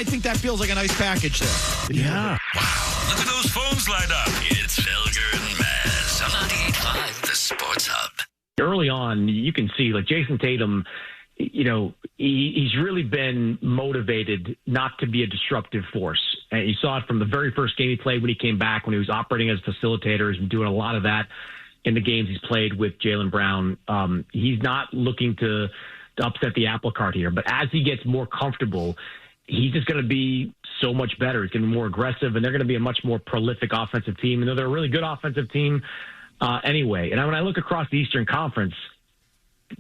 I think that feels like a nice package there. Yeah. Wow. Look at those phones lined up. It's Felger and Mazz on 98.5 The Sports Hub. Early on, you can see, like, Jayson Tatum, he's really been motivated not to be a disruptive force. And you saw it from the very first game he played when he came back, when he was operating as a facilitator. He's been doing a lot of that in the games he's played with Jaylen Brown. He's not looking to upset the apple cart here. But as he gets more comfortable, he's just going to be so much better. He's going to be more aggressive, and they're going to be a much more prolific offensive team. And they're a really good offensive team anyway. And when I look across the Eastern Conference,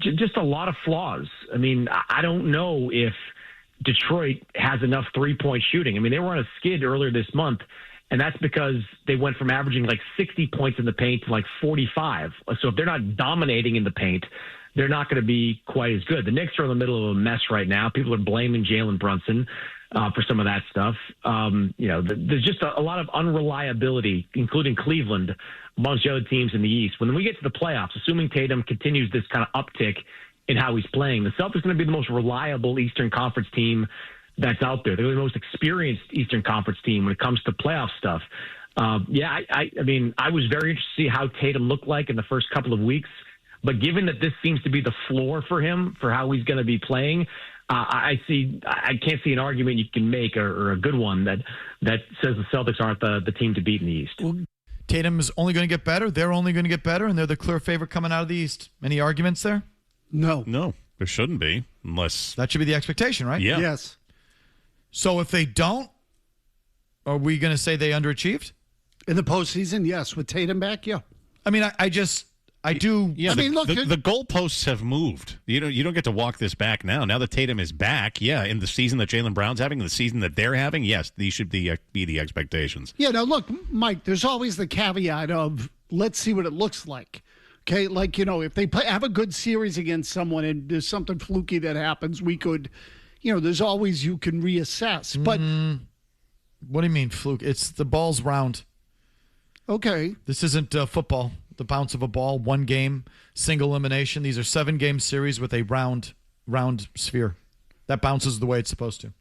just a lot of flaws. I mean, I don't know if Detroit has enough three-point shooting. I mean, they were on a skid earlier this month, and that's because they went from averaging like 60 points in the paint to like 45. So if they're not dominating in the paint, they're not going to be quite as good. The Knicks are in the middle of a mess right now. People are blaming Jalen Brunson for some of that stuff. There's just a lot of unreliability, including Cleveland, amongst the other teams in the East. When we get to the playoffs, assuming Tatum continues this kind of uptick in how he's playing, the Celtics are going to be the most reliable Eastern Conference team that's out there. They're the most experienced Eastern Conference team when it comes to playoff stuff. I mean, I was very interested to see how Tatum looked like in the first couple of weeks. But given that this seems to be the floor for him for how he's going to be playing, I can't see an argument you can make or a good one that says the Celtics aren't the team to beat in the East. Well, Tatum is only going to get better. They're only going to get better, and they're the clear favorite coming out of the East. Any arguments there? No, there shouldn't be, unless that should be the expectation, right? Yeah. Yes. So if they don't, are we going to say they underachieved in the postseason? Yes, with Tatum back. Yeah. I mean, I do. Yeah, I mean, look, the goalposts have moved. You don't get to walk this back now. Now that Tatum is back, in the season that Jaylen Brown's having, in the season that they're having, yes, these should be the expectations. Yeah. Now, look, Mike. There's always the caveat of let's see what it looks like. Okay, like if they have a good series against someone and there's something fluky that happens, we could, there's always you can reassess. But what do you mean fluke? It's the ball's round. Okay, this isn't football. The bounce of a ball, one game, single elimination. These are 7-game series with a round sphere that bounces the way it's supposed to.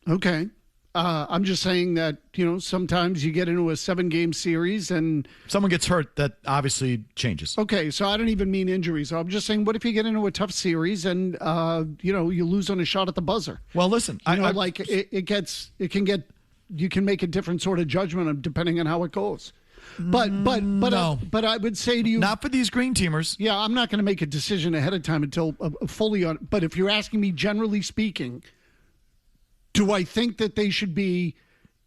Okay. I'm just saying that, sometimes you get into a 7-game series and someone gets hurt, that obviously changes. Okay. So I don't even mean injuries. I'm just saying, what if you get into a tough series and, you lose on a shot at the buzzer? Well, listen, you can make a different sort of judgment depending on how it goes. But I would say to you, not for these green teamers. Yeah, I'm not going to make a decision ahead of time until fully on. But if you're asking me, generally speaking, do I think that they should be,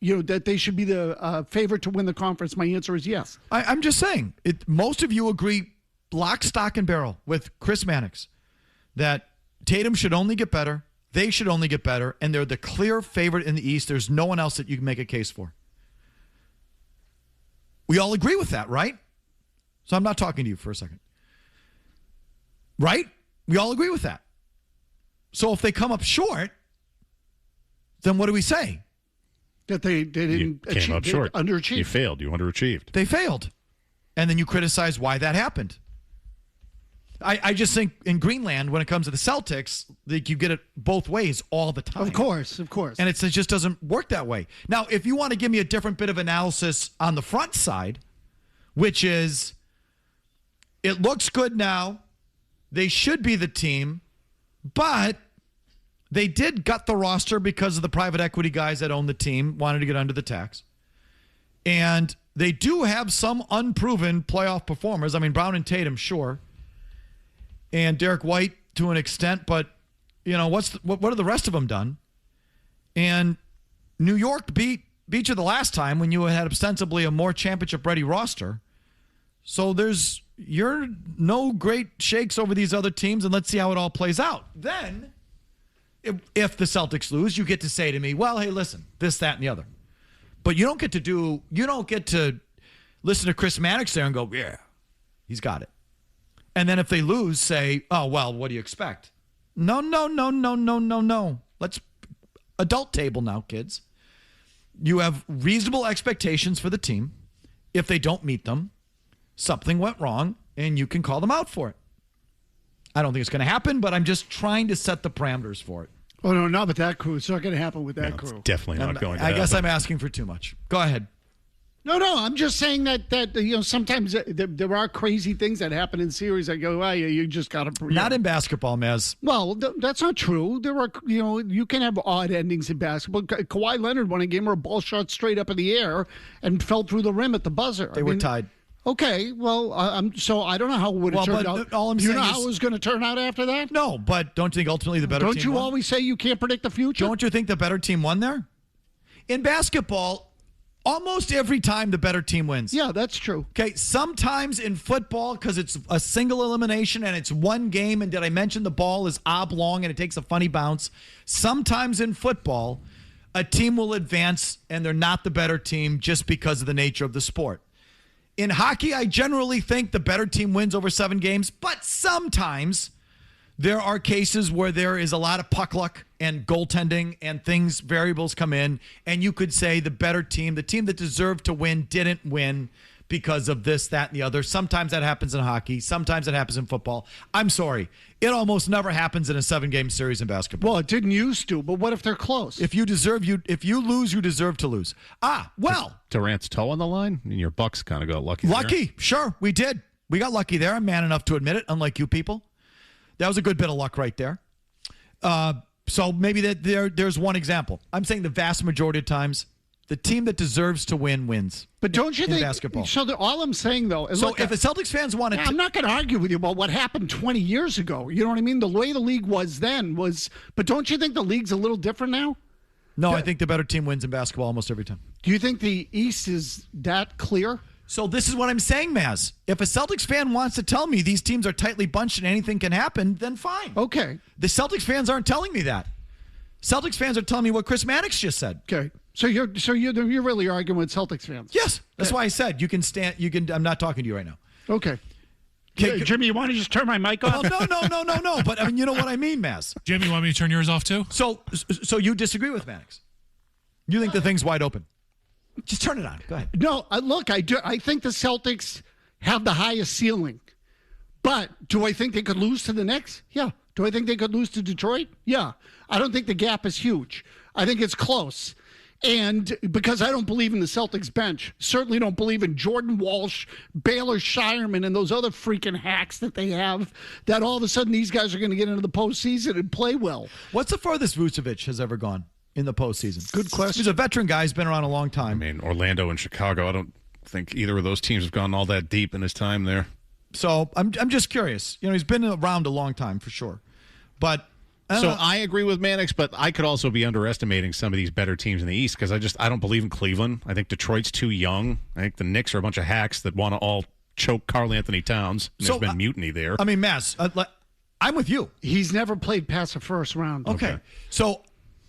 the favorite to win the conference? My answer is yes. I'm just saying, most of you agree, lock, stock, and barrel with Chris Mannix, that Tatum should only get better, they should only get better, and they're the clear favorite in the East. There's no one else that you can make a case for. We all agree with that, right? So I'm not talking to you for a second. Right? We all agree with that. So if they come up short, then what do we say? That they didn't came up short. Underachieved. You failed. You underachieved. They failed. And then you criticize why that happened. I just think in Greenland, when it comes to the Celtics, you get it both ways all the time. Of course. And it just doesn't work that way. Now, if you want to give me a different bit of analysis on the front side, which is, it looks good now, they should be the team, but they did gut the roster because of the private equity guys that own the team, wanted to get under the tax. And they do have some unproven playoff performers. I mean, Brown and Tatum, sure. And Derek White to an extent, but what are the rest of them done? And New York beat you the last time when you had ostensibly a more championship-ready roster. So you're no great shakes over these other teams, and let's see how it all plays out. Then, if the Celtics lose, you get to say to me, well, hey, listen, this, that, and the other. But you don't get to listen to Chris Mannix there and go, yeah, he's got it. And then if they lose, say, oh, well, what do you expect? No. Let's adult table now, kids. You have reasonable expectations for the team. If they don't meet them, something went wrong, and you can call them out for it. I don't think it's going to happen, but I'm just trying to set the parameters for it. Oh, no, not with that crew. It's not going to happen with that No, it's crew. definitely not going to I guess happen. I'm asking for too much. Go ahead. No, I'm just saying that sometimes there are crazy things that happen in series. I go, well, you just got to. Not in basketball, Mazz. Well, that's not true. There are, you can have odd endings in basketball. Kawhi Leonard won a game where a ball shot straight up in the air and fell through the rim at the buzzer. They were tied. Okay, well, so I don't know how it would have turned out. All I'm you saying know is, how it was going to turn out after that? No, but don't you think ultimately the better team Don't you won? always say you can't predict the future? Don't you think the better team won there? In basketball, almost every time the better team wins. Yeah, that's true. Okay, sometimes in football, because it's a single elimination and it's one game, and did I mention the ball is oblong and it takes a funny bounce? Sometimes in football, a team will advance and they're not the better team just because of the nature of the sport. In hockey, I generally think the better team wins over 7 games, but sometimes there are cases where there is a lot of puck luck and goaltending and variables come in, and you could say the better team, the team that deserved to win, didn't win because of this, that, and the other. Sometimes that happens in hockey. Sometimes it happens in football. I'm sorry. It almost never happens in a 7-game series in basketball. Well, it didn't used to, but what if they're close? If you lose, you deserve to lose. Durant's toe on the line, and your Bucks kind of got lucky. Lucky, sure, we did. We got lucky there. I'm man enough to admit it, unlike you people. That was a good bit of luck right there. So maybe there's one example. I'm saying the vast majority of times, the team that deserves to win wins. But don't you in think basketball? So all I'm saying though is, so if the Celtics fans want to, I'm not going to argue with you about what happened 20 years ago. You know what I mean? The way the league was then was. But don't you think the league's a little different now? No, I think the better team wins in basketball almost every time. Do you think the East is that clear? So this is what I'm saying, Mazz. If a Celtics fan wants to tell me these teams are tightly bunched and anything can happen, then fine. Okay. The Celtics fans aren't telling me that. Celtics fans are telling me what Chris Mannix just said. Okay. So you're really arguing with Celtics fans? Yes. That's why I said you can stand. I'm not talking to you right now. Okay. Jimmy, you want to just turn my mic off? Oh, no. But I mean, you know what I mean, Mazz. Jimmy, you want me to turn yours off too? So you disagree with Mannix? You think the thing's wide open? Just turn it on. Go ahead. No, look, I do. I think the Celtics have the highest ceiling. But do I think they could lose to the Knicks? Yeah. Do I think they could lose to Detroit? Yeah. I don't think the gap is huge. I think it's close. And because I don't believe in the Celtics bench, certainly don't believe in Jordan Walsh, Baylor Shireman, and those other freaking hacks that they have, that all of a sudden these guys are going to get into the postseason and play well. What's the farthest Vucevic has ever gone in the postseason? Good question. He's a veteran guy. He's been around a long time. I mean, Orlando and Chicago, I don't think either of those teams have gone all that deep in his time there. So I'm just curious. He's been around a long time for sure. But I agree with Mannix, but I could also be underestimating some of these better teams in the East because I don't believe in Cleveland. I think Detroit's too young. I think the Knicks are a bunch of hacks that want to all choke Karl Anthony Towns. There's been mutiny there. I mean, Mazz, I'm with you. He's never played past the first round. Okay. So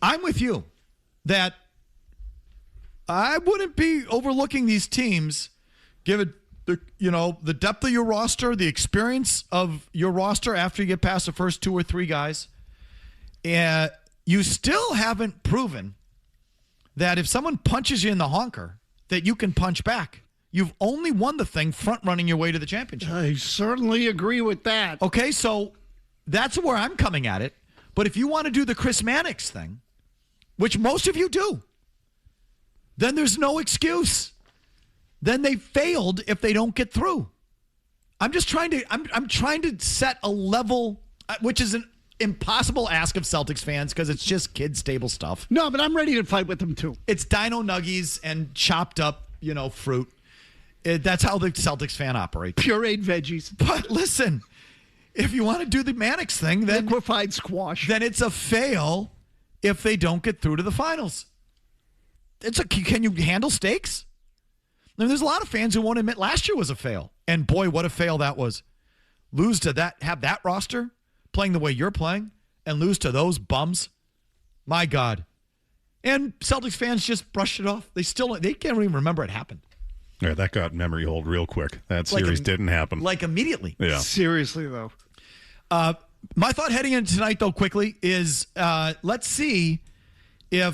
I'm with you that I wouldn't be overlooking these teams given the depth of your roster, the experience of your roster after you get past the first 2 or 3 guys. And you still haven't proven that if someone punches you in the honker, that you can punch back. You've only won the thing front-running your way to the championship. I certainly agree with that. Okay, so that's where I'm coming at it. But if you want to do the Chris Mannix thing, which most of you do, then there's no excuse. Then they failed if they don't get through. I'm just trying to I'm trying to set a level, which is an impossible ask of Celtics fans because it's just kids table stuff. No, but I'm ready to fight with them too. It's dino nuggies and chopped up, fruit. That's how the Celtics fan operates. Pureed veggies. But listen, if you want to do the Mannix thing, then liquefied squash. Then it's a fail if they don't get through to the finals. Can you handle stakes? I mean, there's a lot of fans who won't admit last year was a fail. And boy, what a fail that was. Lose to that, have that roster playing the way you're playing, and lose to those bums. My God. And Celtics fans just brushed it off. They can't even remember it happened. Yeah, that got memory hold real quick. That series didn't happen. Like immediately. Yeah. Seriously, though. My thought heading into tonight, though, quickly, is let's see how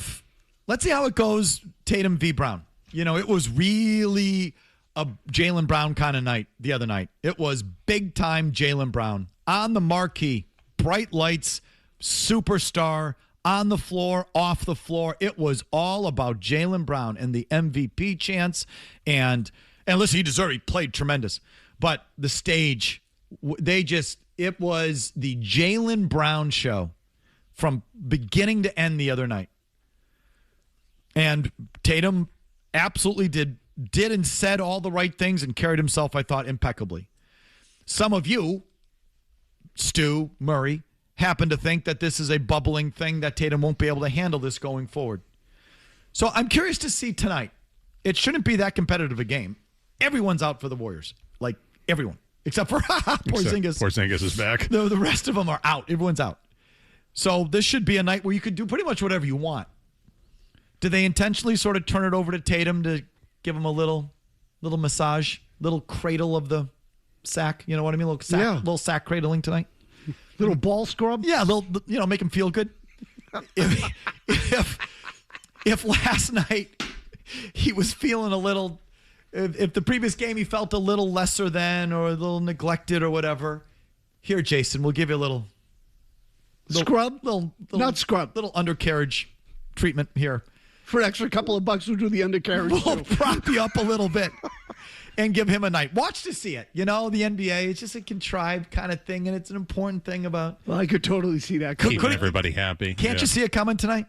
it goes Tatum v. Brown. It was really a Jaylen Brown kind of night the other night. It was big-time Jaylen Brown. On the marquee, bright lights, superstar, on the floor, off the floor. It was all about Jaylen Brown and the MVP chance. And listen, he deserved it. He played tremendous. But the stage, it was the Jaylen Brown show from beginning to end the other night. And Tatum absolutely did and said all the right things and carried himself, I thought, impeccably. Some of you, Stu, Murray, happen to think that this is a bubbling thing, that Tatum won't be able to handle this going forward. So I'm curious to see tonight. It shouldn't be that competitive a game. Everyone's out for the Warriors. Like, everyone. Except for Porzingis. Porzingis is back. The rest of them are out. Everyone's out. So this should be a night where you could do pretty much whatever you want. Do they intentionally sort of turn it over to Tatum to give him a little massage, little cradle of the sack? You know what I mean? Little sack cradling tonight. Little ball scrub? Yeah, make him feel good. If last night he was feeling a little, if the previous game he felt a little lesser than or a little neglected or whatever, here, Jason, we'll give you a little scrub? Not scrub. Little undercarriage treatment here. For an extra couple of bucks, we'll do the undercarriage. We'll prop you up a little bit and give him a night. Watch to see it. You know, the NBA, it's just a contrived kind of thing, and it's an important thing about. Well, I could totally see that. Keeping everybody happy. Can't you see it coming tonight?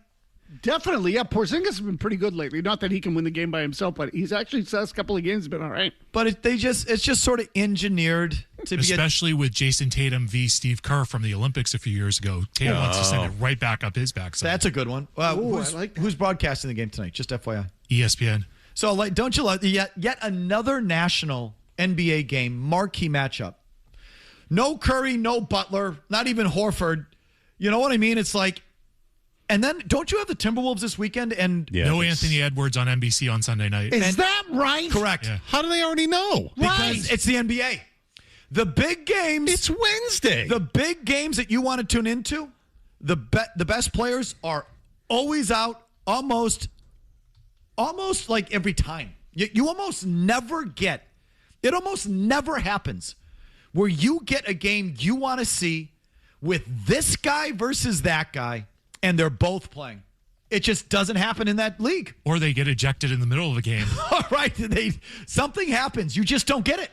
Definitely, yeah. Porzingis has been pretty good lately. Not that he can win the game by himself, but he's actually the last couple of games been all right. But it's just sort of engineered to be, especially with Jayson Tatum v. Steve Kerr from the Olympics a few years ago. Tatum wants to send it right back up his backside. That's a good one. Who's broadcasting the game tonight? Just FYI. ESPN. So, don't you love yet another national NBA game, marquee matchup? No Curry, no Butler, not even Horford. You know what I mean? It's like. And then, don't you have the Timberwolves this weekend? And no Anthony Edwards on NBC on Sunday night. Is that right? Correct. Yeah. How do they already know? Because it's the NBA. The big games. It's Wednesday. The big games that you want to tune into, the best players are always out, almost like every time. You almost never get. It almost never happens where you get a game you want to see with this guy versus that guy. And they're both playing. It just doesn't happen in that league. Or they get ejected in the middle of the game. All right. Something happens. You just don't get it.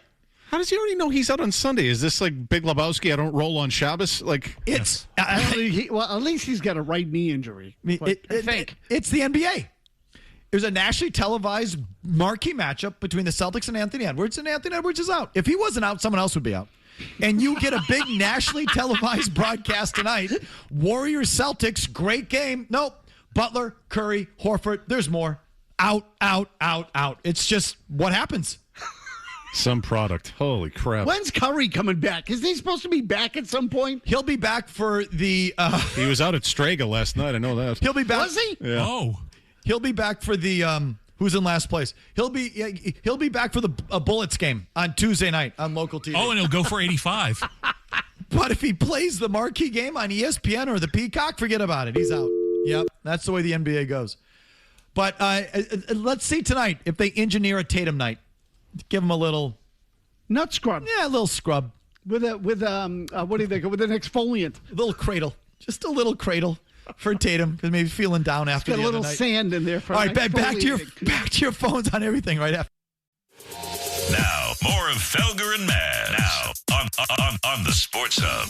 How does he already know he's out on Sunday? Is this like Big Lebowski? I don't roll on Shabbos? Like it's. At least he's got a right knee injury. I think. It's the NBA. It was a nationally televised marquee matchup between the Celtics and Anthony Edwards, and Anthony Edwards is out. If he wasn't out, someone else would be out. And you get a big nationally televised broadcast tonight. Warriors Celtics, great game. Nope. Butler, Curry, Horford, there's more. Out. It's just what happens. Some product. Holy crap. When's Curry coming back? Is he supposed to be back at some point? He'll be back for the... he was out at Strega last night. I know that. He'll be back. Was he? Yeah. Oh. He'll be back for the... Who's in last place? He'll be back for the Bullets game on Tuesday night on local TV. Oh, and he'll go for 85. But if he plays the marquee game on ESPN or the Peacock, forget about it. He's out. Yep, that's the way the NBA goes. But let's see tonight if they engineer a Tatum night. Give him a little nut scrub. Yeah, a little scrub with what do you think? With an exfoliant. A little cradle, just a little cradle. For Tatum, because maybe feeling down after the other night. Got a little sand in there. For all right, back to your phones on everything right after. Now, more of Felger and Mazz. Now, on the Sports Hub.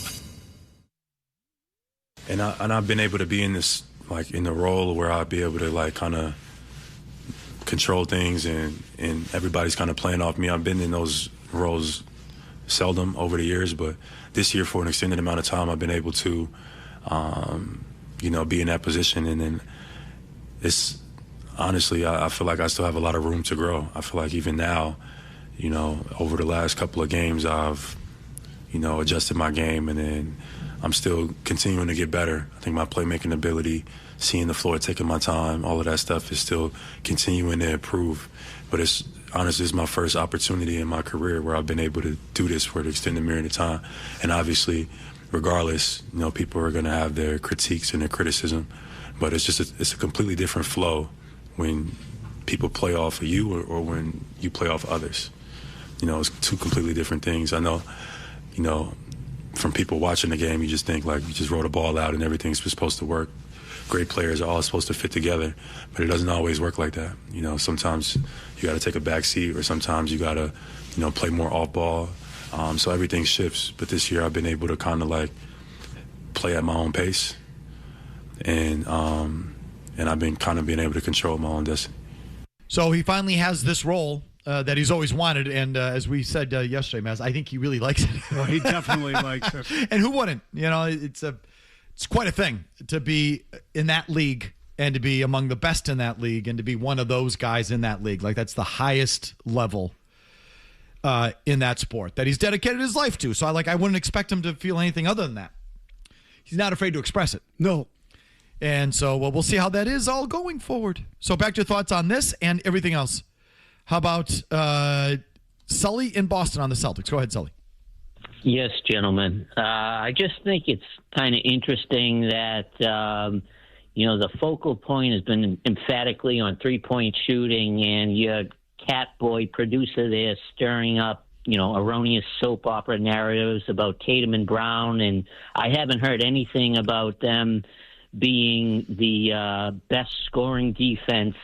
And I've been able to be in this, like, in the role where I'll be able to, like, kind of control things and everybody's kind of playing off me. I've been in those roles seldom over the years, but this year for an extended amount of time, I've been able to be in that position. And then it's honestly, I feel like I still have a lot of room to grow. I feel like even now, over the last couple of games, I've, adjusted my game, and then I'm still continuing to get better. I think my playmaking ability, seeing the floor, taking my time, all of that stuff is still continuing to improve. But it's my first opportunity in my career where I've been able to do this for an extended period of time. And obviously, regardless, people are going to have their critiques and their criticism, but it's a completely different flow when people play off of you or when you play off others. It's two completely different things. I know, from people watching the game, you just think like you just roll the ball out and everything's supposed to work great players are all supposed to fit together, but it doesn't always work like that. You know, sometimes you got to take a back seat, or sometimes you got to, you know, play more off ball. So everything shifts. But this year I've been able to kind of like play at my own pace, and I've been kind of being able to control my own destiny. So he finally has this role that he's always wanted, and as we said yesterday, Mazz, I think he really likes it. Well, he definitely likes it. And who wouldn't? You know, it's quite a thing to be in that league and to be among the best in that league and to be one of those guys in that league. Like, that's the highest level in that sport that he's dedicated his life to. So I wouldn't expect him to feel anything other than that. He's not afraid to express it. No. And so we'll see how that is all going forward. So back to your thoughts on this and everything else. How about Sully in Boston on the Celtics? Go ahead, Sully. Yes, gentlemen. I just think it's kind of interesting that, the focal point has been emphatically on three-point shooting, and your cat boy producer there stirring up, erroneous soap opera narratives about Tatum and Brown, and I haven't heard anything about them being the best scoring defense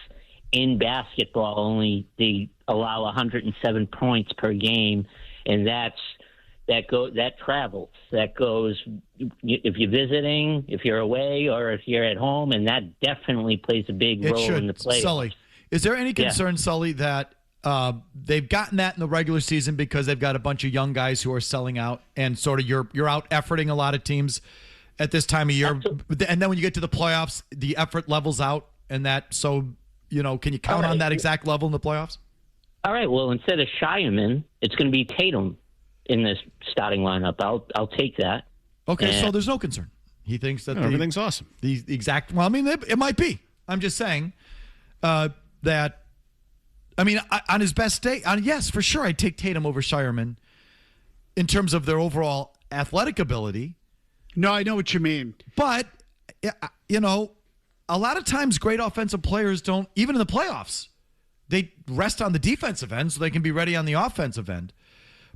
in basketball. Only they allow 107 points per game, and that travels. That goes if you're visiting, if you're away, or if you're at home, and that definitely plays a big role in the playoffs. Sully, is there any concern, Sully, that they've gotten that in the regular season because they've got a bunch of young guys who are selling out, and sort of you're out efforting a lot of teams at this time of year, and then when you get to the playoffs, the effort levels out, and that can you count on that exact level in the playoffs? All right. Well, instead of Shireman, it's going to be Tatum in this starting lineup. I'll take that. Okay, so there's no concern. He thinks that everything's awesome. The exact. Well, I mean, it might be. I'm just saying that. I mean, on his best day, yes, for sure, I'd take Tatum over Shireman in terms of their overall athletic ability. No, I know what you mean. But, a lot of times great offensive players don't, even in the playoffs, they rest on the defensive end so they can be ready on the offensive end.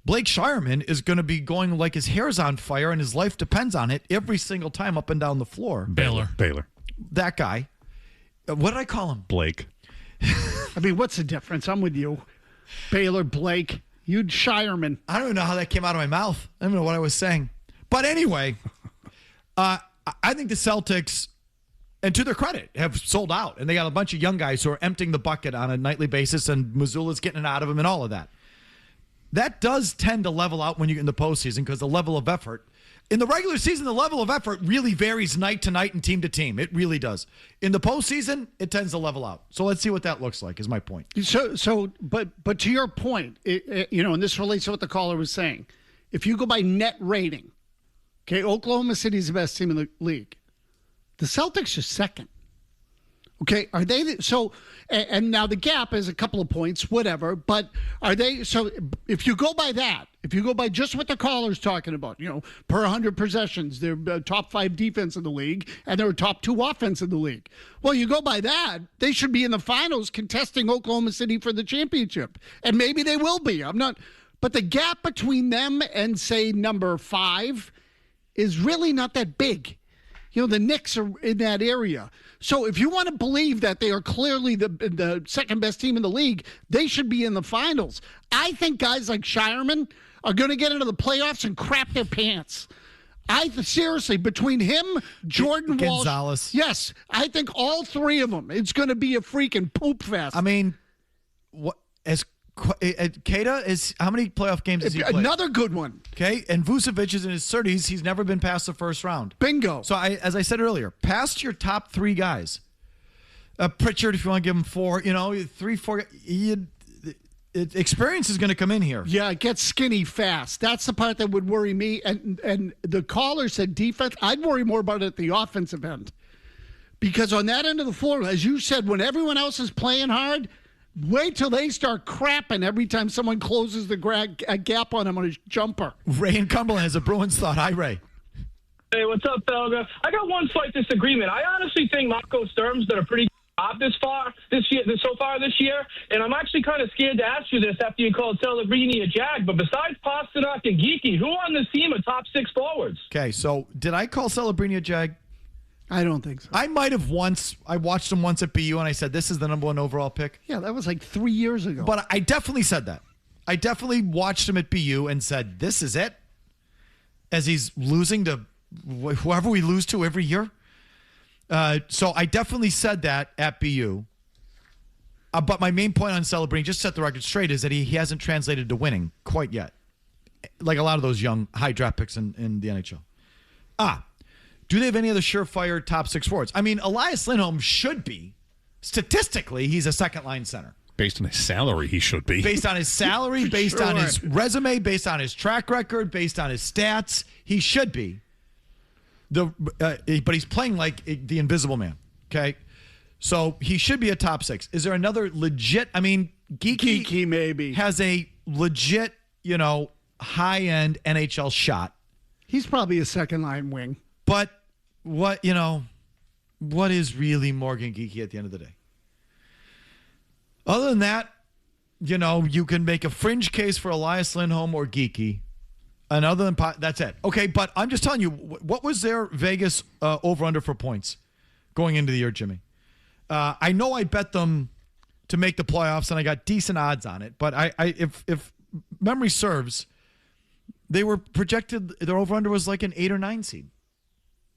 Blake Shireman is going to be going like his hair's on fire and his life depends on it every single time up and down the floor. Baylor. That guy. What did I call him? Blake. I mean, what's the difference? I'm with you. Baylor, Blake, you'd Shireman. I don't even know how that came out of my mouth. I don't know what I was saying. But anyway, I think the Celtics, and to their credit, have sold out. And they got a bunch of young guys who are emptying the bucket on a nightly basis, and Mazzulla's getting it out of them and all of that. That does tend to level out when you get in the postseason because the level of effort. In the regular season, the level of effort really varies night to night and team to team. It really does. In the postseason, it tends to level out. So let's see what that looks like, is my point. But to your point, and this relates to what the caller was saying. If you go by net rating, okay, Oklahoma City is the best team in the league. The Celtics are second. Okay, are they and now the gap is a couple of points, whatever, but are they, so if you go by that, if you go by just what the caller's talking about, per 100 possessions, they're top 5 defense in the league, and they're top 2 offense in the league. Well, you go by that, they should be in the finals contesting Oklahoma City for the championship, and maybe they will be. But the gap between them and, say, number 5 is really not that big. The Knicks are in that area. So if you want to believe that they are clearly the second best team in the league, they should be in the finals. I think guys like Shireman are going to get into the playoffs and crap their pants. Seriously, between him, Jordan Walsh, Gonzalez. Yes, I think all 3 of them, it's going to be a freaking poop fest. I mean, Keita is, how many playoff games has he played? Another good one. Okay, and Vucevic is in his 30s. He's never been past the first round. Bingo. So, as I said earlier, past your top 3 guys, Pritchard, if you want to give him 4, 3, 4, experience is going to come in here. Yeah, it gets skinny fast. That's the part that would worry me. And the caller said defense. I'd worry more about it at the offensive end. Because on that end of the floor, as you said, when everyone else is playing hard, wait till they start crapping every time someone closes the gap on him on his jumper. Ray in Cumberland has a Bruins thought. Hi, Ray. Hey, what's up, Felger? I got one slight disagreement. I honestly think Marco Sturm's done a pretty good job so far this year, and I'm actually kind of scared to ask you this after you called Celebrini a jag, but besides Pasternak and Geeky, who on this team are top 6 forwards? Okay, so did I call Celebrini a jag? I don't think so. I might have once. I watched him once at BU, and I said, this is the number 1 overall pick. Yeah, that was like 3 years ago. But I definitely said that. I definitely watched him at BU and said, this is it. As he's losing to whoever we lose to every year. So I definitely said that at BU. But my main point on Celebrini, just to set the record straight, is that he hasn't translated to winning quite yet. Like a lot of those young high draft picks in the NHL. Do they have any other surefire top 6 forwards? I mean, Elias Lindholm should be. Statistically, he's a second-line center. Based on his salary, he should be. Based on his salary, based on his resume, based on his track record, based on his stats, he should be. But he's playing like the Invisible Man, okay? So he should be a top 6. Is there another legit? I mean, Geeky maybe has a legit, high-end NHL shot. He's probably a second-line wing. But what is really Morgan Geeky at the end of the day? Other than that, you can make a fringe case for Elias Lindholm or Geeky. And other than that's it. Okay, but I'm just telling you, what was their Vegas over-under for points going into the year, Jimmy? I know I bet them to make the playoffs, and I got decent odds on it. But if memory serves, they were projected, their over-under was like an 8 or 9 seed.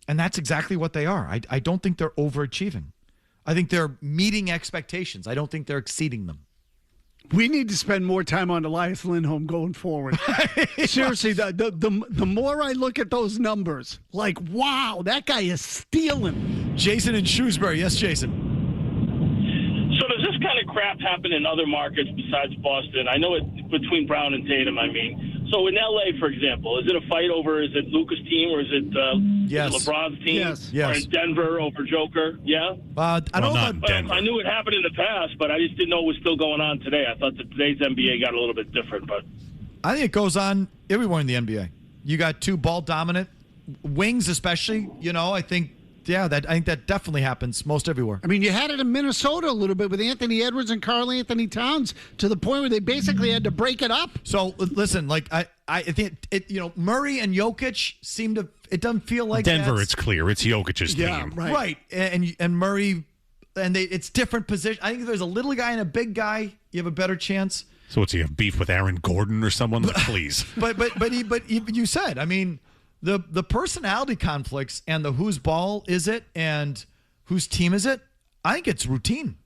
And that's exactly what they are. I don't think they're overachieving. I think they're meeting expectations. I don't think they're exceeding them. We need to spend more time on Elias Lindholm going forward. Seriously, the more I look at those numbers, like, wow, that guy is stealing. Jason in Shrewsbury. Yes, Jason. So does this kind of crap happen in other markets besides Boston? I know it between Brown and Tatum, I mean. So in L.A., for example, is it a fight over, is it Luka's team or is it LeBron's team? Yes. Or in Denver over Joker? Yeah? I don't know about Denver. I knew it happened in the past, but I just didn't know it was still going on today. I thought that today's NBA got a little bit different. But I think it goes on everywhere in the NBA. You got 2 ball-dominant wings especially. I think that definitely happens most everywhere. I mean, you had it in Minnesota a little bit with Anthony Edwards and Karl Anthony Towns to the point where they basically had to break it up. So listen, like I think Murray and Jokic seem to. It doesn't feel like Denver. It's clear it's Jokic's team, right? And Murray, and it's different position. I think if there's a little guy and a big guy, you have a better chance. So what's he have beef with Aaron Gordon or someone? Please, but you said, I mean. The personality conflicts and the whose ball is it and whose team is it, I think it's routine.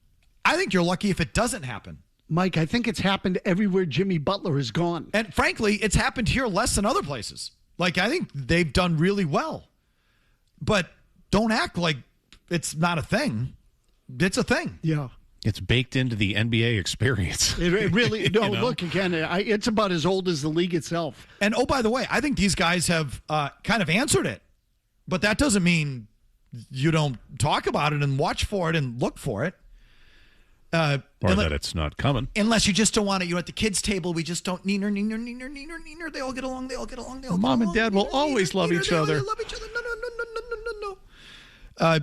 I think you're lucky if it doesn't happen. Mike, I think it's happened everywhere Jimmy Butler has gone. And frankly, it's happened here less than other places. Like, I think they've done really well. But don't act like it's not a thing. It's a thing. Yeah. It's baked into the NBA experience. It really, look, again, it's about as old as the league itself. And, oh, by the way, I think these guys have kind of answered it. But that doesn't mean you don't talk about it and watch for it and look for it. Or that it's not coming. Unless you just don't want it. You're at the kids' table. We just don't neener. They all get along. Mom and Dad will always love each other. Love each other. No.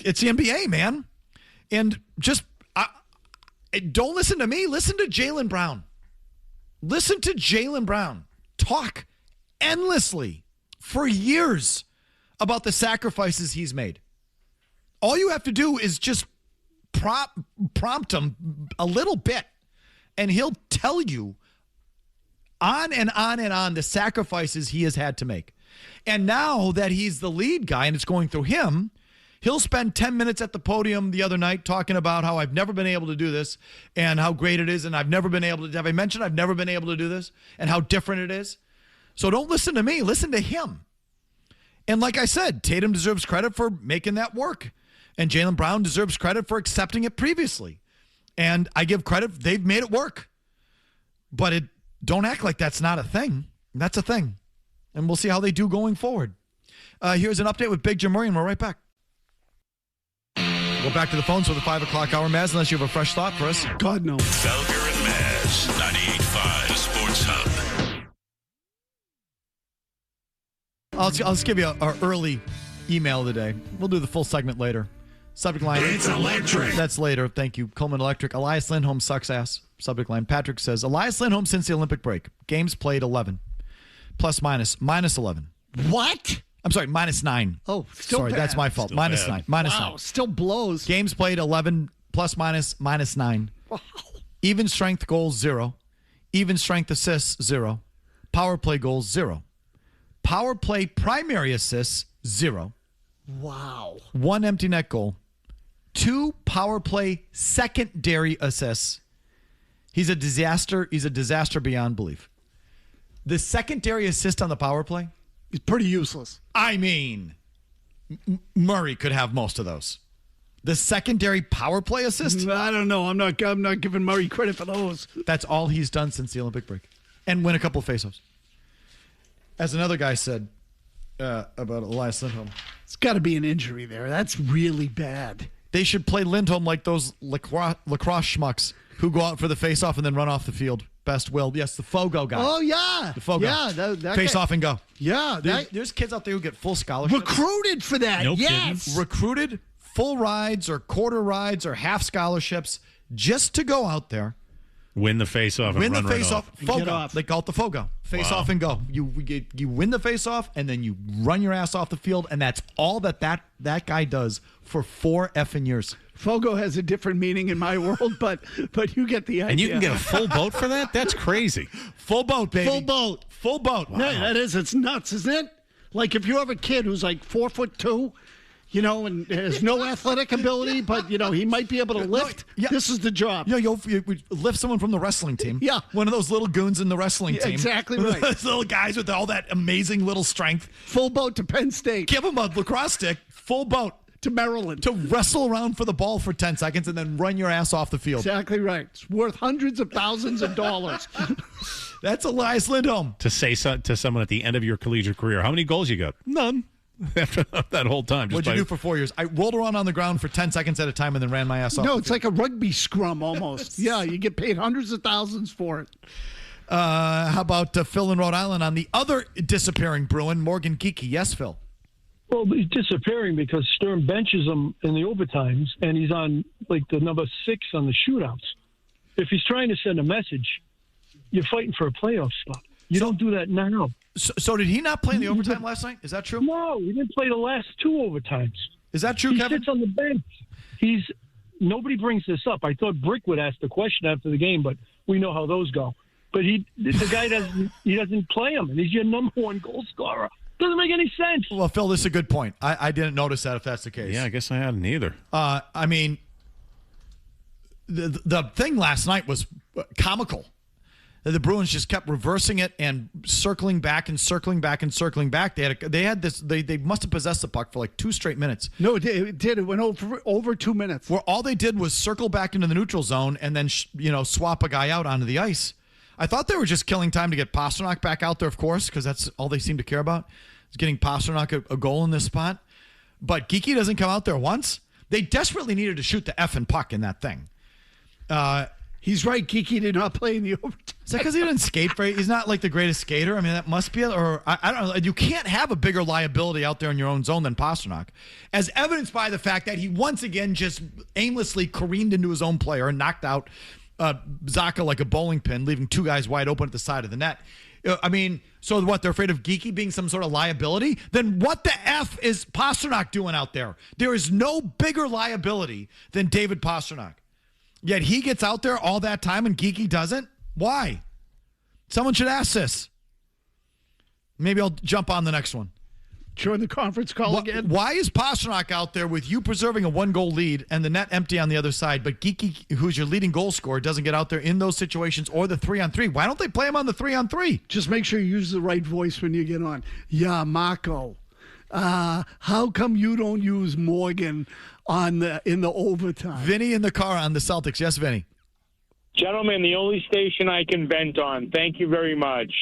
It's the NBA, man. And just... don't listen to me. Listen to Jaylen Brown. Listen to Jaylen Brown talk endlessly for years about the sacrifices he's made. All you have to do is just prompt him a little bit, and he'll tell you on and on and on the sacrifices he has had to make. And now that he's the lead guy and it's going through him, he'll spend 10 minutes at the podium the other night talking about how I've never been able to do this and how great it is, and I've never been able to. Have I mentioned I've never been able to do this and how different it is? So don't listen to me. Listen to him. And like I said, Tatum deserves credit for making that work, and Jaylen Brown deserves credit for accepting it previously. And I give credit. They've made it work. But don't act like that's not a thing. That's a thing. And we'll see how they do going forward. Here's an update with Big Jim Murray, and we're right back. Go back to the phones for the 5 o'clock hour, Mazz, unless you have a fresh thought for us. God, no. Felger and Mazz, 98.5, the Sports Hub. I'll just give you our early email of the day. We'll do the full segment later. Subject line. It's electric. That's later. Thank you. Coleman Electric. Elias Lindholm sucks ass. Subject line. Patrick says, Elias Lindholm since the Olympic break. Games played 11. Plus minus 11. What? I'm sorry, -9. Oh, still sorry, bad. that's my fault. Still -9. bad. Wow, -9. still blows. Games played 11 plus minus -9. Wow. Even strength goals 0. Even strength assists 0. Power play goals 0. Power play primary assists 0. Wow. 1 empty net goal. 2 power play secondary assists. He's a disaster. He's a disaster beyond belief. The secondary assist on the power play, He's pretty useless. I mean, Murray could have most of those. The secondary power play assist, I don't know. I'm not giving Murray credit for those. that's all he's done since the Olympic break. And win a couple of faceoffs. As another guy said about Elias Lindholm, It's got to be an injury there. That's really bad. they should play Lindholm like those lacrosse schmucks who go out for the faceoff and then run off the field. Best will. Yes, the Fogo guy. Oh, yeah. The Fogo. Yeah. That Face guy- off and go. Yeah. There's kids out there who get full scholarships. Recruited for that. No yes. Recruited full rides or quarter rides or half scholarships just to go out there, Win the face-off and win the run right face-off. off. Get Fogo. off. They call it the Fogo. Face off and go. You win the face-off, and then you run your ass off the field, and that's all that guy does for 4 effing years. Fogo has a different meaning in my world, but you get the idea. And you can get a full boat for that? That's crazy. Full boat, baby. full boat. Full boat. Yeah, that is. It's nuts, isn't it? Like if you have a kid who's like 4'2", and has no athletic ability, but he might be able to lift. yeah. This is the job. You lift someone from the wrestling team. Yeah. One of those little goons in the wrestling team. exactly right. Those little guys with all that amazing little strength. Full boat to Penn State. Give them a lacrosse stick, full boat, To Maryland. to wrestle around for the ball for 10 seconds and then run your ass off the field. Exactly right. It's worth hundreds of thousands of dollars. That's Elias Lindholm. To say to someone at the end of your collegiate career, how many goals you got? None. After that whole time. What'd you do for 4 years? I rolled around on the ground for 10 seconds at a time and then ran my ass off. No, the it's field. like a rugby scrum almost. Yeah, you get paid hundreds of thousands for it. How about Phil in Rhode Island on the other disappearing Bruin, Morgan Geekie? Yes, Phil. Well, he's disappearing because Sturm benches him in the overtimes, and he's on like the number 6 on the shootouts. If he's trying to send a message, you're fighting for a playoff spot. You don't do that now. So did he not play in the overtime last night? Is that true? No, he didn't play the last 2 overtimes. Is that true, He Kevin? sits on the bench. Nobody brings this up. I thought Brick would ask the question after the game, but we know how those go. But the guy doesn't play him, and he's your number 1 goal scorer. Doesn't make any sense. Well, Phil, this is a good point. I didn't notice that if that's the case. Yeah, I guess I hadn't either. I mean, the thing last night was comical. The Bruins just kept reversing it and circling back and circling back and circling back. They must have possessed the puck for like 2 straight minutes. No, it did. It went over 2 minutes. Where all they did was circle back into the neutral zone and then swap a guy out onto the ice. I thought they were just killing time to get Pasternak back out there, of course, because that's all they seem to care about is getting Pasternak a goal in this spot. But Geekie doesn't come out there once. They desperately needed to shoot the effing puck in that thing. He's right. Geekie did not play in the overtime. Is that because he didn't skate very? He's not like the greatest skater. I mean, that must be, or I don't know. You can't have a bigger liability out there in your own zone than Pasternak, as evidenced by the fact that he once again just aimlessly careened into his own player and knocked out Zaka like a bowling pin, leaving 2 guys wide open at the side of the net. I mean, so what? They're afraid of Geekie being some sort of liability? Then what the F is Pasternak doing out there? There is no bigger liability than David Pasternak. Yet he gets out there all that time and Geekie doesn't? Why? Someone should ask this. Maybe I'll jump on the next one. Join the conference call again. Why is Pasternak out there with you preserving a 1-goal lead and the net empty on the other side, but Geekie, who's your leading goal scorer, doesn't get out there in those situations or the 3-on-3? Why don't they play him on the 3-on-3? Just make sure you use the right voice when you get on. Yeah, Marco. How come you don't use Morgan in the overtime? Vinny in the car on the Celtics. Yes, Vinny. Gentlemen, the only station I can vent on. Thank you very much.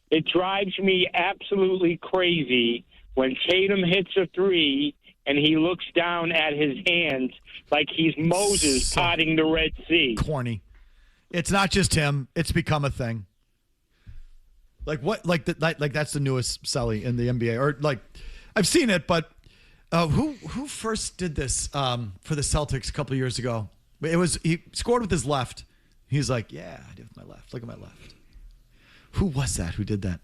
It drives me absolutely crazy when Tatum hits a 3 and he looks down at his hands like he's Moses parting the Red Sea. Corny. It's not just him. It's become a thing. Like what? Like that's the newest Selly in the NBA. Or like, I've seen it, but who first did this for the Celtics a couple of years ago? He scored with his left. He's like, yeah, I did with my left. Look at my left. Who was that? Who did that?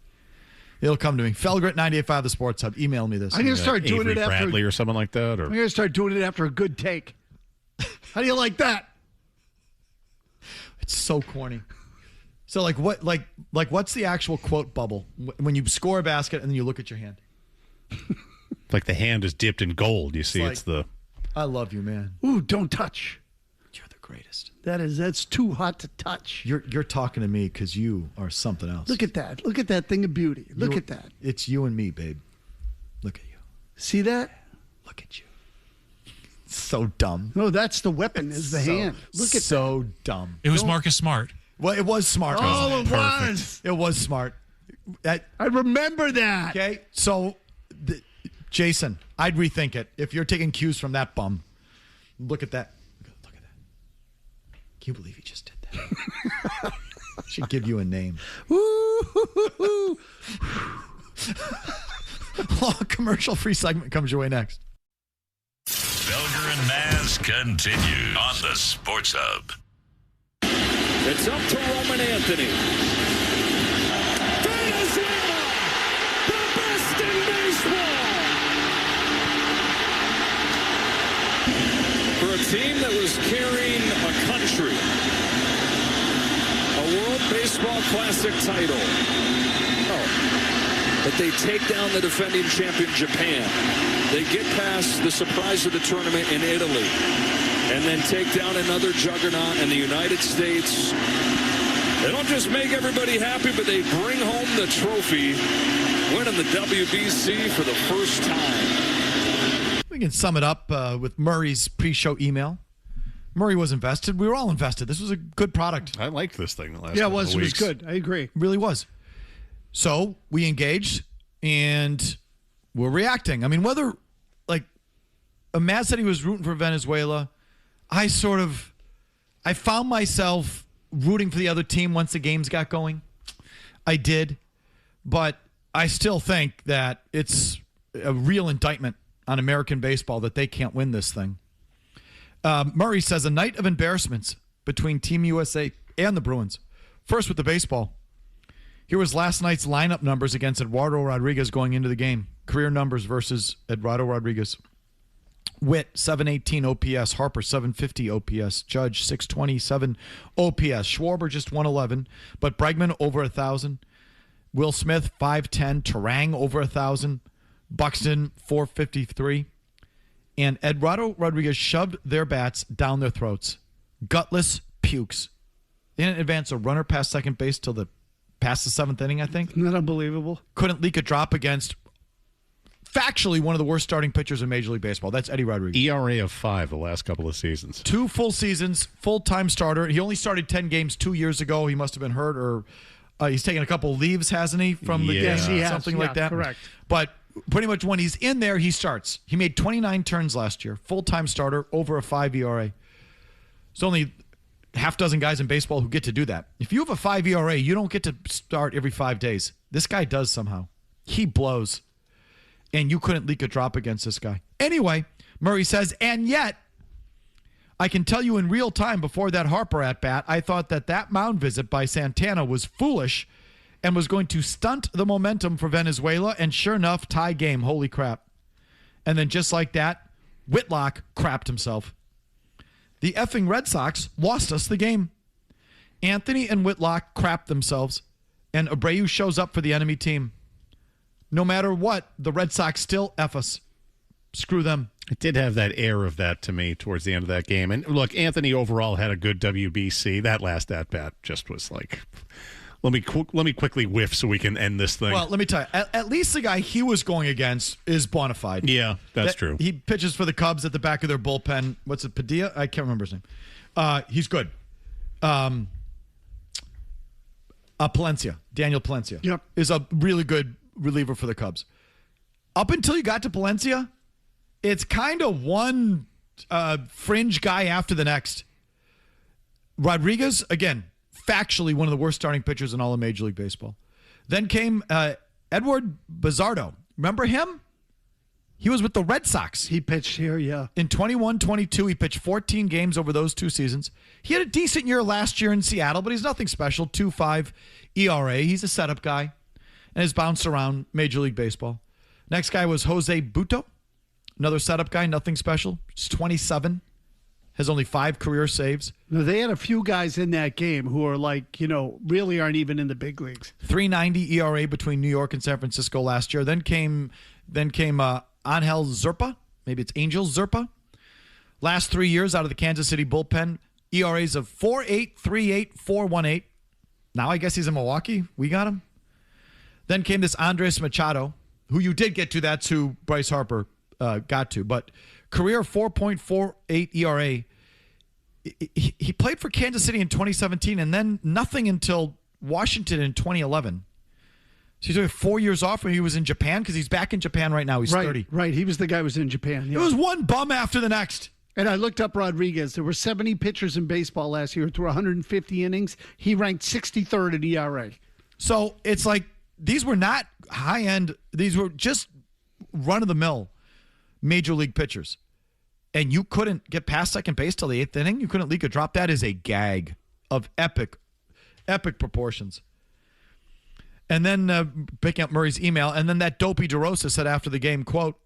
It'll come to me. Felger at 98.5 The Sports Hub. Email me this. I'm going to start doing Avery it after Bradley or someone like that. Or I'm going to start doing it after a good take. How do you like that? It's so corny. So what's the actual quote bubble when you score a basket and then you look at your hand? Like the hand is dipped in gold. You see, it's the. I love you, man. Ooh, don't touch. You're the greatest. That's too hot to touch. You're talking to me because you are something else. Look at that. Look at that thing of beauty. Look at that. It's you and me, babe. Look at you. See that? Look at you. So dumb. No, that's the weapon. Is the hand. Look at so dumb. It was Marcus Smart. Well, it was smart. Oh, it was. It was smart. I remember that. Okay, so Jason, I'd rethink it. If you're taking cues from that bum, look at that. Look at that. Can you believe he just did that? Should give you a name. Commercial-free segment comes your way next. Felger and Mazz continue on the Sports Hub. It's up to Roman Anthony. Venezuel, the best in baseball. For a team that was carrying a country, a World Baseball Classic title. But they take down the defending champion Japan. They get past the surprise of the tournament in Italy. And then take down another juggernaut in the United States. They don't just make everybody happy, but they bring home the trophy, winning the WBC for the first time. We can sum it up with Murray's pre-show email. Murray was invested. We were all invested. This was a good product. I liked this thing the last Yeah, it couple was. of It was weeks. good. I agree. It really was. So we engaged, and we're reacting. I mean, whether, Mazz said he was rooting for Venezuela. I found myself rooting for the other team once the games got going. I did. But I still think that it's a real indictment on American baseball that they can't win this thing. Murray says a night of embarrassments between Team USA and the Bruins. First with the baseball. Here was last night's lineup numbers against Eduardo Rodriguez going into the game. Career numbers versus Eduardo Rodriguez. Witt, 718 OPS. Harper, 750 OPS. Judge, 627 OPS. Schwarber, just 111. But Bregman, over 1,000. Will Smith, 510. Terang, over 1,000. Buxton, 453. And Eduardo Rodriguez shoved their bats down their throats. Gutless pukes. They didn't advance a runner past second base till past the seventh inning, I think. Isn't that unbelievable? Couldn't leak a drop against factually one of the worst starting pitchers in Major League Baseball. That's Eddie Rodriguez. ERA of 5 the last couple of seasons. 2 full seasons, full-time starter. He only started 10 games 2 years ago. He must have been hurt, or he's taken a couple leaves, hasn't he, from the game? Yes, he has. Something like that. Correct. But pretty much when he's in there, he starts. He made 29 turns last year. Full-time starter, over a 5 ERA. There's only half dozen guys in baseball who get to do that. If you have a 5 ERA, you don't get to start every 5 days. This guy does somehow. He blows. And you couldn't leak a drop against this guy. Anyway, Murray says, and yet, I can tell you in real time before that Harper at-bat, I thought that mound visit by Santana was foolish and was going to stunt the momentum for Venezuela, and sure enough, tie game. Holy crap. And then just like that, Whitlock crapped himself. The effing Red Sox lost us the game. Anthony and Whitlock crapped themselves, and Abreu shows up for the enemy team. No matter what, the Red Sox still F us. Screw them. It did have that air of that to me towards the end of that game. And look, Anthony overall had a good WBC. That last at-bat just was like, let me quickly whiff so we can end this thing. Well, let me tell you, at least the guy he was going against is bona fide. Yeah, that's true. He pitches for the Cubs at the back of their bullpen. What's it, Padilla? I can't remember his name. He's good. Palencia, Daniel Palencia, yep, is a really good reliever for the Cubs. Up until you got to Palencia, it's kind of one fringe guy after the next. Rodriguez, again, factually one of the worst starting pitchers in all of Major League Baseball. Then came Edward Bizardo. Remember him? He was with the Red Sox. He pitched here, yeah. In 21-22, he pitched 14 games over those 2 seasons. He had a decent year last year in Seattle, but he's nothing special. 2.5 ERA. He's a setup guy. and has bounced around Major League Baseball. Next guy was Jose Butto, another setup guy, nothing special. He's 27, has only 5 career saves. No, they had a few guys in that game who are really aren't even in the big leagues. 3.90 ERA between New York and San Francisco last year. Then came Angel Zerpa. Maybe it's Angel Zerpa. Last 3 years out of the Kansas City bullpen, ERAs of 4.8, 3.8, 4.18. Now I guess he's in Milwaukee. We got him. Then came this Andres Machado, who you did get to. That's who Bryce Harper got to. But career 4.48 ERA. He played for Kansas City in 2017 and then nothing until Washington in 2011. So he took 4 years off when he was in Japan because he's back in Japan right now. He's 30. Right. He was the guy who was in Japan. Yeah. It was one bum after the next. And I looked up Rodriguez. There were 70 pitchers in baseball last year through 150 innings. He ranked 63rd in ERA. So it's like these were not high-end. These were just run-of-the-mill major league pitchers. And you couldn't get past second base till the 8th inning? You couldn't leak a drop? That is a gag of epic proportions. And then picking up Murray's email, and then that dopey DeRosa said after the game, quote,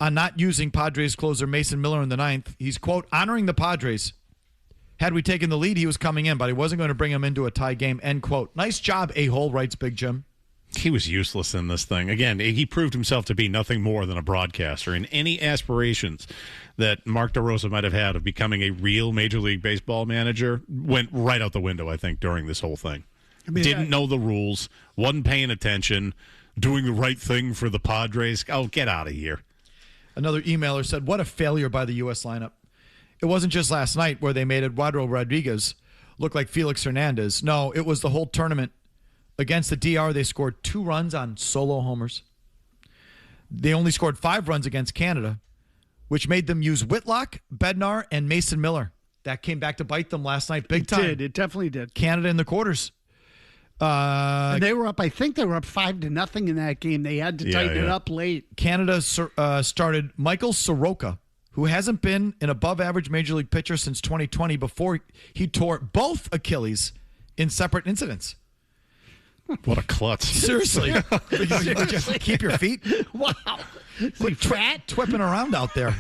on not using Padres closer Mason Miller in the 9th, he's, quote, honoring the Padres. Had we taken the lead, he was coming in, but he wasn't going to bring him into a tie game, end quote. Nice job, a-hole, writes Big Jim. He was useless in this thing. Again, he proved himself to be nothing more than a broadcaster. And any aspirations that Mark DeRosa might have had of becoming a real Major League Baseball manager went right out the window, I think, during this whole thing. Didn't know the rules, wasn't paying attention, doing the right thing for the Padres. Oh, get out of here. Another emailer said, what a failure by the U.S. lineup. It wasn't just last night where they made Eduardo Rodriguez look like Felix Hernandez. No, it was the whole tournament. Against the DR, they scored 2 runs on solo homers. They only scored 5 runs against Canada, which made them use Whitlock, Bednar, and Mason Miller. That came back to bite them last night big time. It definitely did. Canada in the quarters. And they were up, I think they were up 5-0 in that game. They had to tighten it up late. Canada started Michael Soroka, who hasn't been an above-average Major League pitcher since 2020 before he tore both Achilles in separate incidents. What a klutz. Seriously. Keep your feet? Wow. Twipping around out there.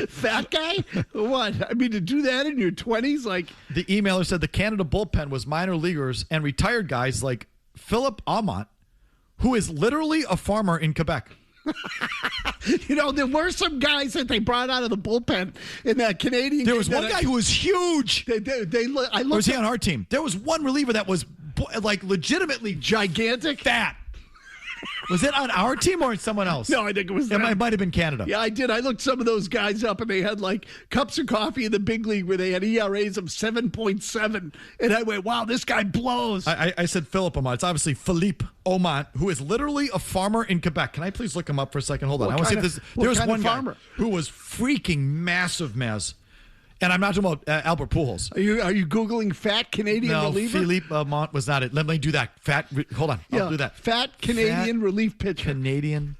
Fat guy? What? I mean, to do that in your 20s? The emailer said the Canada bullpen was minor leaguers and retired guys like Philip Aumont, who is literally a farmer in Quebec. There were some guys that they brought out of the bullpen in that Canadian. There was one guy who was huge. Was he on our team? There was one reliever that was legitimately gigantic, fat. Was it on our team or someone else? No, I think it was them. It might have been Canada. Yeah, I did. I looked some of those guys up, and they had cups of coffee in the big league where they had ERAs of 7.7, and I went, "Wow, this guy blows." I said Philip Aumont. It's obviously Philippe Aumont, who is literally a farmer in Quebec. Can I please look him up for a second? Hold on. I want to see if this. There was one guy who was freaking massive, Mazz. And I'm not talking about Albert Pujols. Are you Googling fat Canadian reliever? No, Philippe Aumont was not it. Let me do that. Hold on. I'll do that. Fat Canadian relief pitcher. Canadian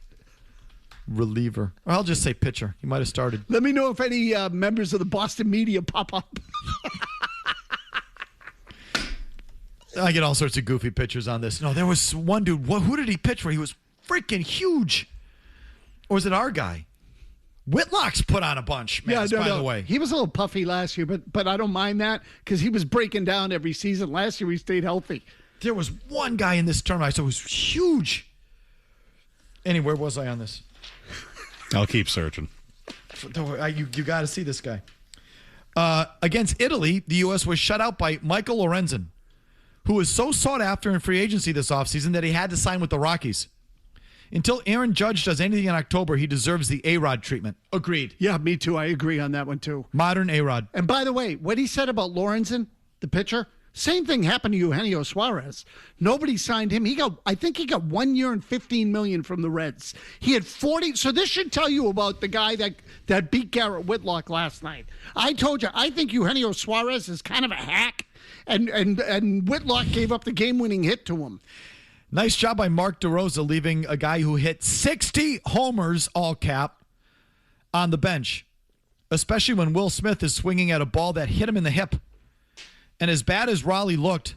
reliever. Or I'll just say pitcher. He might have started. Let me know if any members of the Boston media pop up. I get all sorts of goofy pictures on this. No, there was one dude. Who did he pitch for? He was freaking huge. Or was it our guy? Whitlock's put on a bunch, by the way. He was a little puffy last year, but I don't mind that because he was breaking down every season. Last year, he stayed healthy. There was one guy in this tournament I saw was huge. Anyway, where was I on this? I'll keep searching. You got to see this guy. Against Italy, the U.S. was shut out by Michael Lorenzen, who was so sought after in free agency this offseason that he had to sign with the Rockies. Until Aaron Judge does anything in October, he deserves the A-Rod treatment. Agreed. Yeah, me too. I agree on that one, too. Modern A-Rod. And by the way, what he said about Lorenzen, the pitcher, same thing happened to Eugenio Suarez. Nobody signed him. I think he got 1 year and $15 million from the Reds. He had 40. So this should tell you about the guy that beat Garrett Whitlock last night. I told you, I think Eugenio Suarez is kind of a hack, and Whitlock gave up the game-winning hit to him. Nice job by Mark DeRosa leaving a guy who hit 60 homers, all cap, on the bench, especially when Will Smith is swinging at a ball that hit him in the hip. And as bad as Raleigh looked,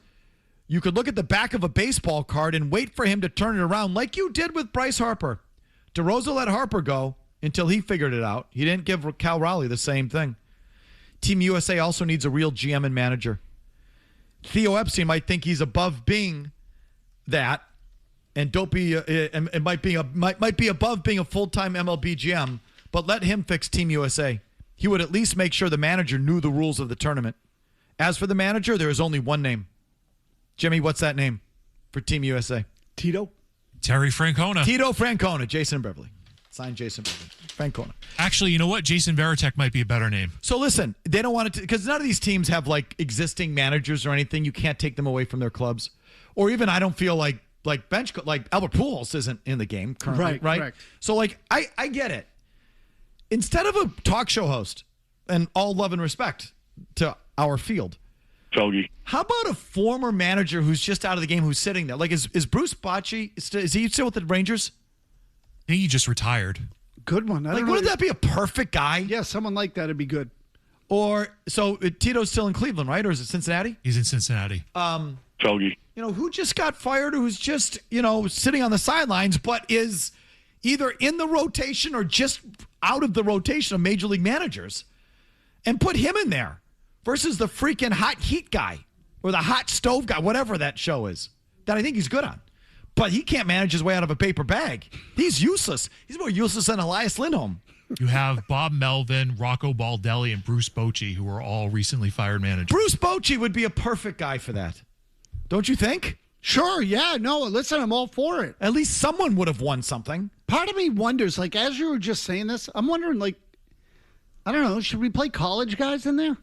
you could look at the back of a baseball card and wait for him to turn it around like you did with Bryce Harper. DeRosa let Harper go until he figured it out. He didn't give Cal Raleigh the same thing. Team USA also needs a real GM and manager. Theo Epstein might think he's above being that, and it might be above being a full-time MLB GM, but let him fix Team USA. He would at least make sure the manager knew the rules of the tournament. As for the manager, there is only one name. Jimmy, what's that name for Team USA? Tito? Terry Francona. Tito Francona. Jason Beverly. Signed Jason Beverly. Francona. Actually, you know what? Jason Veritek might be a better name. So listen, they don't want it to, because none of these teams have like existing managers or anything. You can't take them away from their clubs. Or even I don't feel like Albert Pujols isn't in the game currently, right? Correct. So like I get it. Instead of a talk show host, and all love and respect to our field, Felger. how about a former manager who's just out of the game who's sitting there? Like, is Bruce Bochy, is he still with the Rangers? I think he just retired. Good one. Wouldn't that be a perfect guy? Yeah, someone like that would be good. Or, so Tito's still in Cleveland, right? Or is it Cincinnati? He's in Cincinnati. Felger. Who just got fired, who's just, sitting on the sidelines, but is either in the rotation or just out of the rotation of major league managers, and put him in there versus the freaking hot heat guy or the hot stove guy, whatever that show is, that I think he's good on. But he can't manage his way out of a paper bag. He's useless. He's more useless than Elias Lindholm. You have Bob Melvin, Rocco Baldelli, and Bruce Bochy, who are all recently fired managers. Bruce Bochy would be a perfect guy for that. Don't you think? Sure, yeah. No, listen, I'm all for it. At least someone would have won something. Part of me wonders, like, as you were just saying this, I'm wondering, like, I don't know, should we play college guys in there?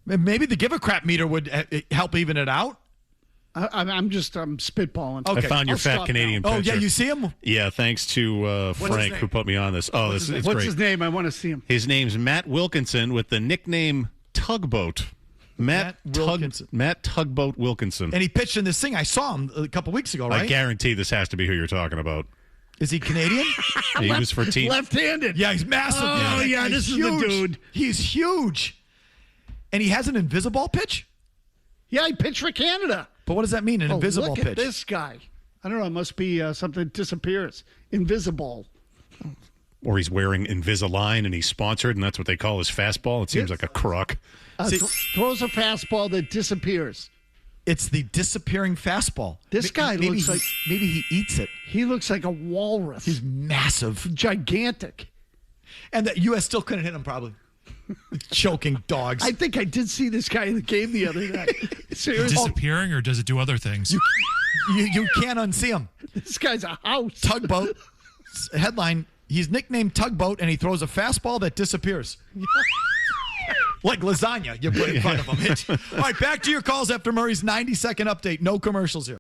Maybe the give a crap meter would help even it out. I'm spitballing. Okay. I found your I'll fat stop Canadian now. picture. Oh, yeah, you see him? Yeah, thanks to Frank who put me on this. Oh, it's What's great. his name? I want to see him. His name's Matt Wilkinson with the nickname Tugboat. Matt Tugboat Wilkinson. And he pitched in this thing. I saw him a couple weeks ago, right? I guarantee this has to be who you're talking about. Is he Canadian? He was for team. Left-handed. Yeah, he's massive. Oh, yeah, this is the dude. He's huge. And he has an invisible pitch? Yeah, he pitched for Canada. But what does that mean, an invisible look pitch? At this guy. I don't know. It must be something that disappears. Invisible. Or he's wearing Invisalign and he's sponsored, and that's what they call his fastball. It seems like a crook. Throws a fastball that disappears. It's the disappearing fastball. This guy looks like... Maybe he eats it. He looks like a walrus. He's massive. Gigantic. And the U.S. still couldn't hit him, probably. Choking dogs. I think I did see this guy in the game the other night. Seriously. Disappearing, or does it do other things? You can't unsee him. This guy's a house. Tugboat. Headline, he's nicknamed Tugboat, and he throws a fastball that disappears. Like lasagna you put in front of him. All right, back to your calls after Murray's 90-second update. No commercials here.